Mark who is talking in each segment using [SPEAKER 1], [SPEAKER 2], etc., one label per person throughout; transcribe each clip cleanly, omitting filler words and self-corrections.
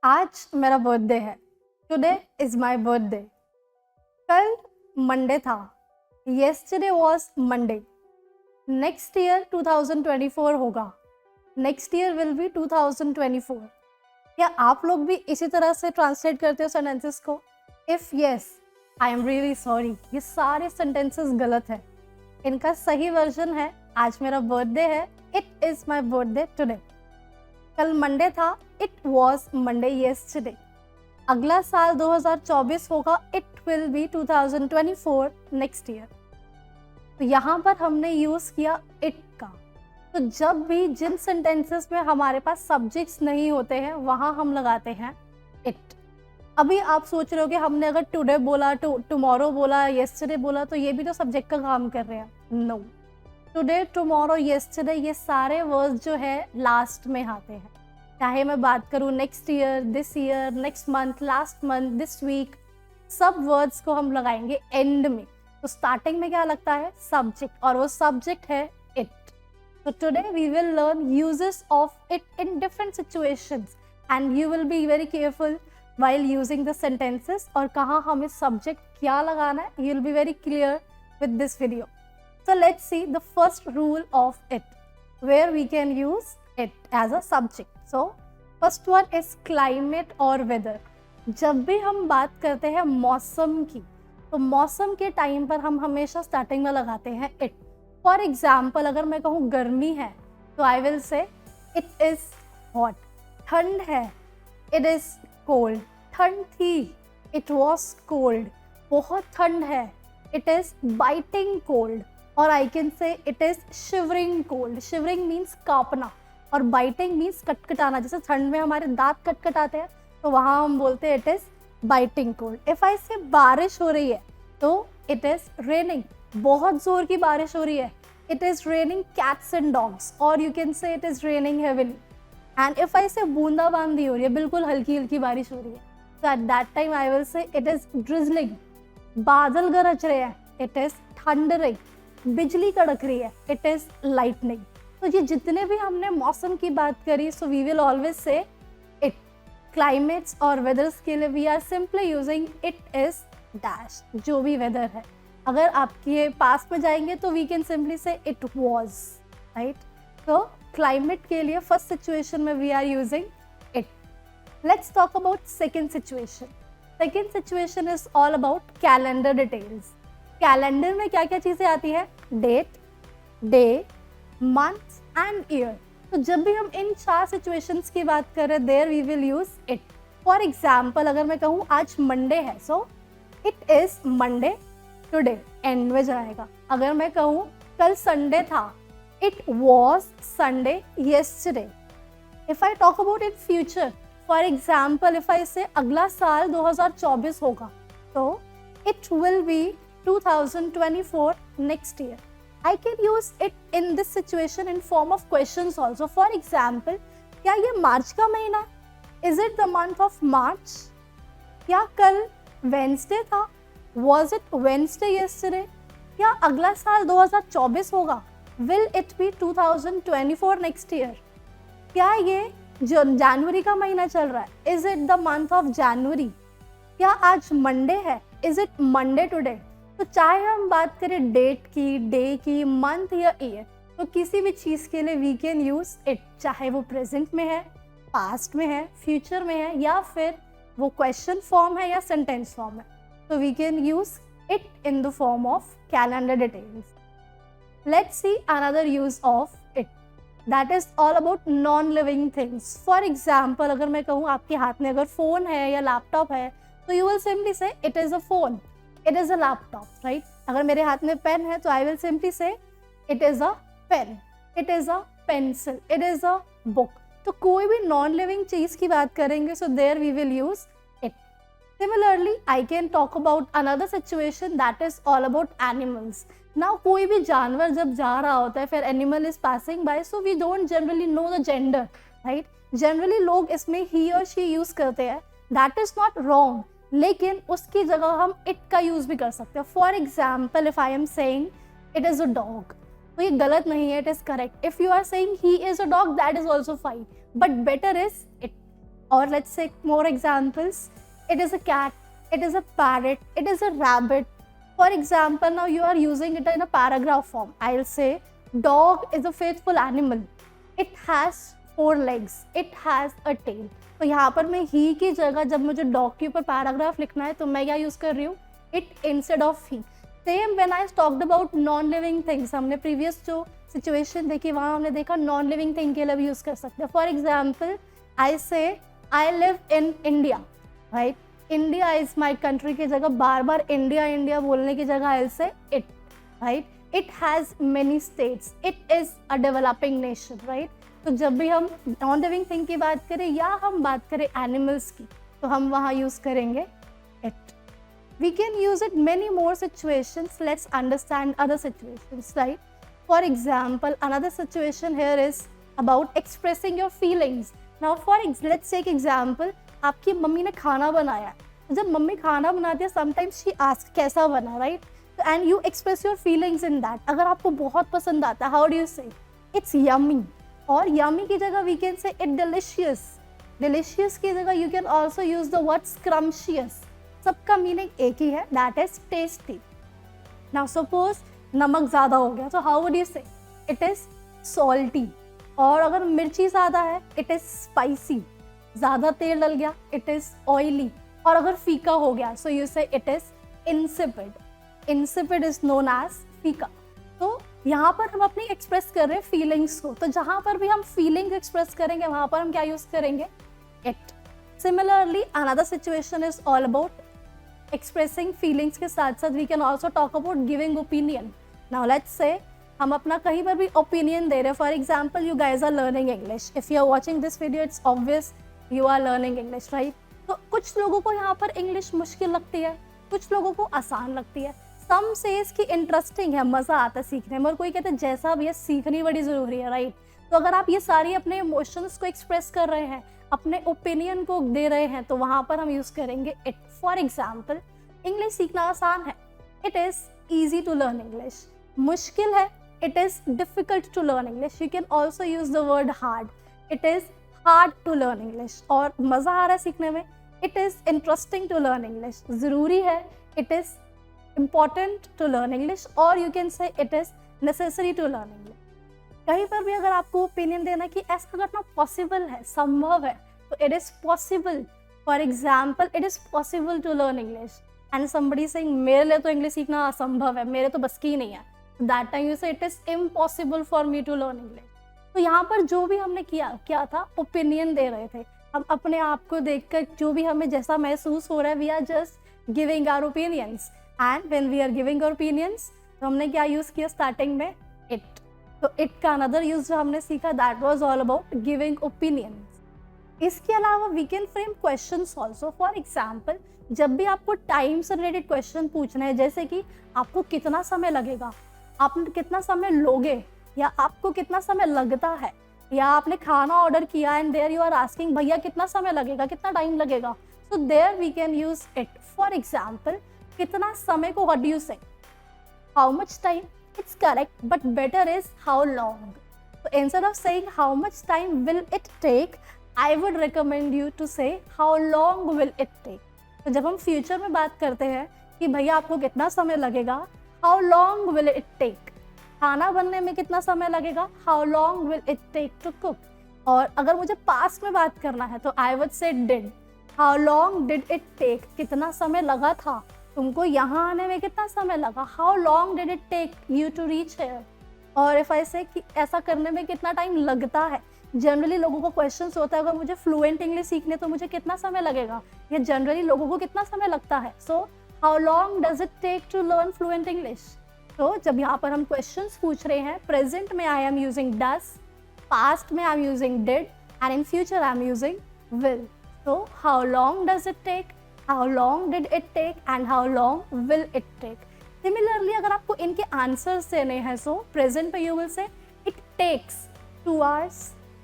[SPEAKER 1] आज मेरा बर्थडे है। Today is my birthday. कल मंडे था। Yesterday was Monday. Next year 2024 होगा। Next year will be 2024। क्या आप लोग भी इसी तरह से ट्रांसलेट करते हो सेंटेंसेस को? If yes, I am really sorry, ये सारे सेंटेंसेस गलत है। इनका सही वर्जन है आज मेरा बर्थडे है, it is my birthday today. कल मंडे था, इट वॉज मंडे येस्टरडे। अगला साल 2024 होगा, it will be 2024 next year. तो यहाँ पर हमने यूज किया इट का। तो जब भी जिन सेंटेंसेस में हमारे पास सब्जेक्ट्स नहीं होते हैं वहाँ हम लगाते हैं इट। अभी आप सोच रहे हो कि हमने अगर टुडे बोला, टुमारो बोला, येस्टरडे बोला तो ये भी तो सब्जेक्ट का काम कर रहे हैं। नो, टुडे, टुमारो, येस्टरडे ये सारे वर्ड्स जो है लास्ट में आते हैं। चाहे मैं बात करूँ next year, this year, next month, last month, this week, सब वर्ड्स को हम लगाएंगे एंड में। तो स्टार्टिंग में क्या लगता है? सब्जेक्ट, और वो सब्जेक्ट है it. So today we will learn uses of it in different situations and you will be very careful while using the sentences और कहाँ हमें subject क्या लगाना है, you will be very clear with this video. So let's see the first rule of it where we can use it as a subject. So first one is climate or weather. जब भी हम बात करते हैं मौसम की, तो मौसम के टाइम पर हम हमेशा स्टार्टिंग में लगाते हैं इट। फॉर एग्जाम्पल, अगर मैं कहूँ गर्मी है तो I will say it is hot. ठंड है, इट इज कोल्ड। ठंड थी, इट वॉज कोल्ड। बहुत ठंड है, इट इज बाइटिंग कोल्ड। और I can say it is shivering cold. Shivering means कांपना और बाइटिंग मीन्स कटकटाना। जैसे ठंड में हमारे दांत कटकटाते हैं तो वहाँ हम बोलते हैं it is biting cold. If I से बारिश हो रही है तो इट इज रेनिंग। बहुत जोर की बारिश हो रही है, it is raining cats and dogs. और you can say it is raining heavily. And if I say बूंदाबांदी हो रही है, बिल्कुल हल्की हल्की बारिश हो रही है, तो at that time I will say it is drizzling. बादल गरज रहे हैं, इट इज थंडरिंग। बिजली कड़क रही है, इट इज लाइटनिंग। तो ये जितने भी हमने मौसम की बात करी, so we will always say it. Climates और वेदर्स के लिए we are simply using it is dash, जो भी वेदर है। अगर आपके पास में जाएंगे तो we can simply say it was, right. तो क्लाइमेट के लिए फर्स्ट सिचुएशन में we are using it. Let's talk about second situation. Second situation is all about calendar details. Calendar में क्या क्या चीज़ें आती है? Date, day, month and year. तो जब भी हम इन चार सिचुएशंस की बात कर रहे हैं, there we will use it. For example, अगर मैं कहूँ आज मंडे है, so it is Monday today, and में जाएगा। अगर मैं कहूँ कल संडे था, it was Sunday yesterday. If I talk about in future, for example if I say अगला साल 2024 होगा, तो it will be 2024 next year. I can use it in this situation in form of questions also. For example, क्या ये मार्च का महीना? Is it the month of March? क्या कल Wednesday था? Was it Wednesday yesterday? क्या अगला साल 2024 होगा? Will it be 2024 next year? क्या ये जनवरी का महीना चल रहा है? Is it the month of January? क्या आज मंडे है? Is it Monday today? तो चाहे हम बात करें डेट की, डे की, मंथ या ईयर, तो किसी भी चीज़ के लिए वी कैन यूज इट। चाहे वो प्रेजेंट में है, पास्ट में है, फ्यूचर में है, या फिर वो क्वेश्चन फॉर्म है या सेंटेंस फॉर्म है, तो we can use it in the form of calendar details. Let's see another use of it, that is all about non living things. For example, अगर मैं कहूँ आपके हाथ में अगर फ़ोन है या लैपटॉप है, तो you will simply say it is a phone, it is a laptop, right. अगर मेरे हाथ में पेन है तो I will simply say it is a pen, it is a pencil, it is a book. तो कोई भी नॉन लिविंग चीज़ की बात करेंगे, so there we will use it. Similarly I can talk about another situation that is all about animals. Now कोई भी जानवर जब जा रहा होता है, फिर animal is passing by, so we don't generally know the gender, right. Generally लोग इसमें ही और शी यूज करते हैं, दैट इज नॉट रॉन्ग, लेकिन उसकी जगह हम इट का यूज भी कर सकते हैं। For example, if I am saying it is a dog, तो ये गलत नहीं है, it is correct. If you are saying he is a dog, that is also fine, but better is it. Or let's take more examples. It is a cat, it is a parrot, it is a rabbit. For example, now you are using it in a paragraph form. I'll say dog is a faithful animal. It has 4 legs. It has a tail. तो यहाँ पर मैं ही की जगह जब मुझे dog के ऊपर पैराग्राफ लिखना है तो मैं क्या यूज़ कर रही हूँ? It instead of he. Same when I talked about non living things, हमने प्रीवियस जो सिचुएशन देखी वहाँ हमने देखा नॉन लिविंग थिंग के लिए भी यूज़ कर सकते हैं. फॉर एग्जाम्पल आई से I live in India, right. India is my country की जगह बार बार इंडिया इंडिया बोलने की जगह आई से it, right. It has many states. It is a developing nation, right. तो जब भी हम नॉन लिविंग थिंग की बात करें या हम बात करें एनिमल्स की तो हम वहाँ यूज़ करेंगे it. We can use it many more situations. Let's understand other situations, right? For example, another situation here is about expressing your feelings. Now, let's take example. आपकी मम्मी ने खाना बनाया. जब मम्मी खाना बनाती है, sometimes she asks कैसा बना, right? And you express your feelings in that. अगर आपको बहुत पसंद आता है, how do you say? It's yummy. और yummy की जगह we can say it delicious. Delicious की जगह you can also use the word scrumptious. सबका मीनिंग एक ही है, that is tasty. Now suppose नमक ज़्यादा हो गया तो how would you say? It is salty. और अगर मिर्ची ज़्यादा है इट इज़ स्पाइसी. ज़्यादा तेल डल गया इट इज़ ऑयली. और अगर फीका हो गया so you say it is insipid. Insipid is known as फीका. तो यहाँ पर हम अपनी एक्सप्रेस कर रहे हैं फीलिंग्स को. तो जहाँ पर भी हम फीलिंग एक्सप्रेस करेंगे वहाँ पर हम क्या यूज़ करेंगे? It. Similarly, another situation is all about expressing feelings के साथ साथ we can also talk about giving opinion. Now let's say हम अपना कहीं पर भी opinion दे रहे हैं. For example, you guys are learning English. If you are watching this video, it's obvious you are learning English, right? तो कुछ लोगों को यहाँ पर English मुश्किल लगती है, कुछ लोगों को आसान लगती है. Some says कि इंटरेस्टिंग है, मज़ा आता है सीखने में, और कोई कहते हैं जैसा भी है सीखनी बड़ी ज़रूरी है, राइट. तो अगर आप ये सारी अपने इमोशंस को एक्सप्रेस कर रहे हैं, अपने ओपिनियन को दे रहे हैं, तो वहाँ पर हम यूज़ करेंगे इट. फॉर एग्जाम्पल, इंग्लिश सीखना आसान है, it is easy to learn English. मुश्किल है, it is difficult to learn English. You can also use the word hard. It is hard to learn English. और मज़ा आ रहा है सीखने में, it is interesting to learn English. ज़रूरी है, it is important to learn English. और you can say it is necessary to learn English. कहीं पर भी अगर आपको ओपिनियन देना कि ऐसा करना पॉसिबल है, संभव है, तो it is possible. For example, it is possible to learn English. And somebody saying मेरे लिए तो इंग्लिश सीखना असंभव है, मेरे तो बस की नहीं है, that time you say it is impossible for me to learn English. तो यहाँ पर जो भी हमने किया क्या था? ओपिनियन दे रहे थे. हम अपने आप को देखकर जो भी हमें जैसा महसूस हो रहा है, we are just giving our opinions. And when we are giving our opinions, तो हमने क्या यूज़ किया स्टार्टिंग में? इट. तो इट का अनदर यूज जो हमने सीखा that was all about giving opinions. इसके अलावा we can frame questions also. For example, जब भी आपको टाइम से रिलेटेड क्वेश्चन पूछना है, जैसे कि आपको कितना समय लगेगा, आप कितना समय लोगे, या आपको कितना समय लगता है, या आपने खाना ऑर्डर किया and there you are asking भैया कितना समय लगेगा, कितना टाइम लगेगा, so there we can use it. For example, कितना समय को what do you say? How much time. It's correct, but better is how long. So instead of saying how much time will it take, I would recommend you to say how long will it take. तो जब हम future में बात करते हैं कि भैया आपको कितना समय लगेगा, how long will it take. खाना बनने में कितना समय लगेगा, how long will it take to cook. और अगर मुझे पास्ट में बात करना है तो I would say did. How long did it take. कितना समय लगा था, तुमको यहाँ आने में कितना समय लगा, how long did it take you to reach here. और इफ आई से कि ऐसा करने में कितना टाइम लगता है, जनरली लोगों को क्वेश्चंस होता है अगर मुझे फ्लुएंट इंग्लिश सीखने तो मुझे कितना समय लगेगा, या जनरली लोगों को कितना समय लगता है. So how long does it take to learn fluent English. तो जब यहाँ पर हम क्वेश्चंस पूछ रहे हैं, प्रेजेंट में I am using does, past में I am using did, and in future I am using will. So how long does it take, how long did it take, and how long will it take. Similarly, अगर आपको इनके answers देने हैं, सो present पे you will say it takes 2 hours,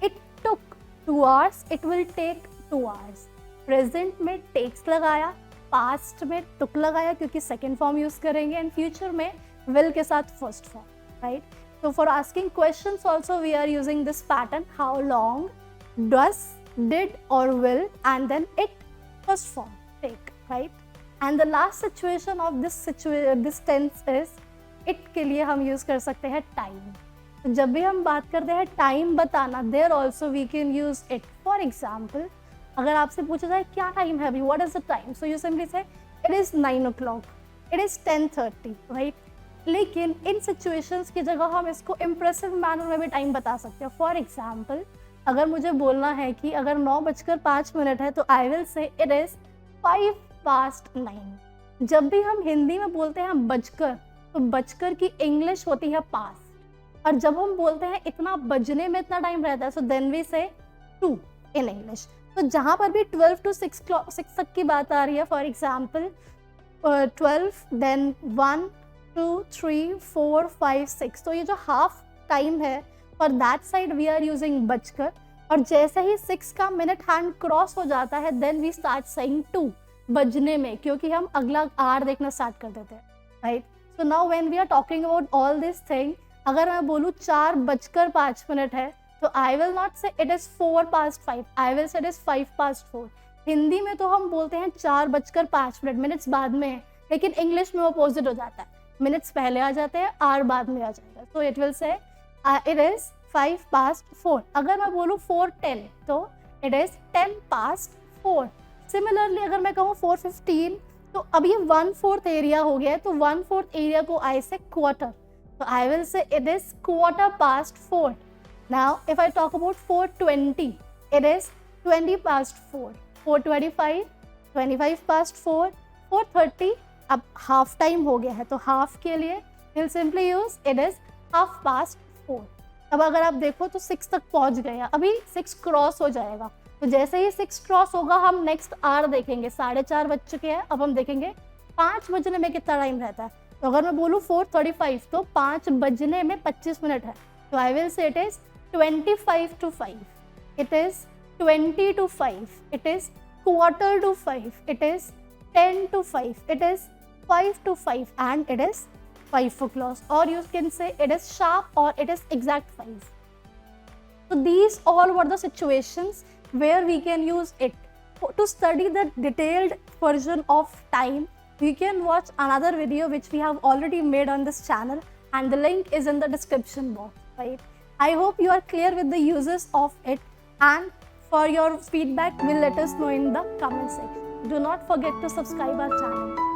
[SPEAKER 1] it took 2 hours, it will take 2 hours. Present में takes लगाया, past में took लगाया क्योंकि सेकेंड फॉर्म यूज करेंगे, एंड फ्यूचर में will के साथ first form, right. So for asking questions also we are using this pattern, how long does did or will, and then it was form, take, right? And the last situation of this tense is it के लिए हम use कर सकते हैं time. तो जब भी हम बात करते हैं time बताना, there also we can use it. For example, अगर आपसे पूछा जाए क्या time है अभी, what is the time? So you simply say it is 9 o'clock, it is 10:30, right? लेकिन इन सिचुएशंस की जगह हम इसको इम्प्रेसिव मैनर में भी टाइम बता सकते हैं. फॉर एग्जाम्पल, अगर मुझे बोलना है कि अगर 9:05 है तो I will say it is 9:05. जब भी हम हिंदी में बोलते हैं बजकर, तो बजकर की इंग्लिश होती है पास्ट, और जब हम बोलते हैं इतना बजने में इतना टाइम रहता है, सो देन वी से 2 इन इंग्लिश. तो जहाँ पर भी 12 to 6 तक की बात आ रही है, फॉर एग्जाम्पल 12 देन 1 2 3 4 5 6, तो ये जो हाफ टाइम है for that side we are using बजकर. और जैसे ही 6 का मिनट हैंड क्रॉस हो जाता है, देन वी स्टार्ट सेइंग 2 बजने में, क्योंकि हम अगला आर देखना स्टार्ट कर देते हैं, right. So now when we are talking about all this thing, अगर मैं बोलूँ 4:05 है, तो I will not say it is 4:05, I will say it is 5:04. Hindi में तो हम बोलते हैं 4:05, मिनट्स बाद में है, लेकिन इंग्लिश में अपोजिट हो जाता है, मिनट्स पहले आ जाते हैं, आर बाद में आ जाएगा. तो it will say it is 5:04. अगर मैं बोलूँ 4:10, तो इट इज़ 10:04. सिमिलरली अगर मैं कहूँ 4:15, तो अब ये 1/4 एरिया हो गया है, तो 1/4 एरिया को आई से क्वार्टर, तो I will say it is 4:15. Now if I talk about 4:20, it is 20:04. 4:25, 25:04. 4:30, अब हाफ टाइम हो गया है, तो हाफ के लिए will simply use it is 4:30. अब अगर आप देखो तो 6 तक पहुंच गए हैं, अभी 6 क्रॉस हो जाएगा, तो जैसे ही 6 क्रॉस होगा हम नेक्स्ट आर देखेंगे. 4:30 बज चुके हैं, अब हम देखेंगे 5 बजने में कितना टाइम रहता है. तो अगर मैं बोलूँ 4:35, तो 5 बजने में 25 मिनट है, तो I will say it is 25 to 5, it is 20 to 5, it is 4:15 to 5, it is 10 to 5, it is 5 to 5, and it is 5 o'clock, or you can say it is sharp or it is exact 5. So these all were the situations where we can use it. To study the detailed version of time, you can watch another video which we have already made on this channel, and the link is in the description box, right? I hope you are clear with the uses of it, and for your feedback, will let us know in the comment section. Do not forget to subscribe our channel.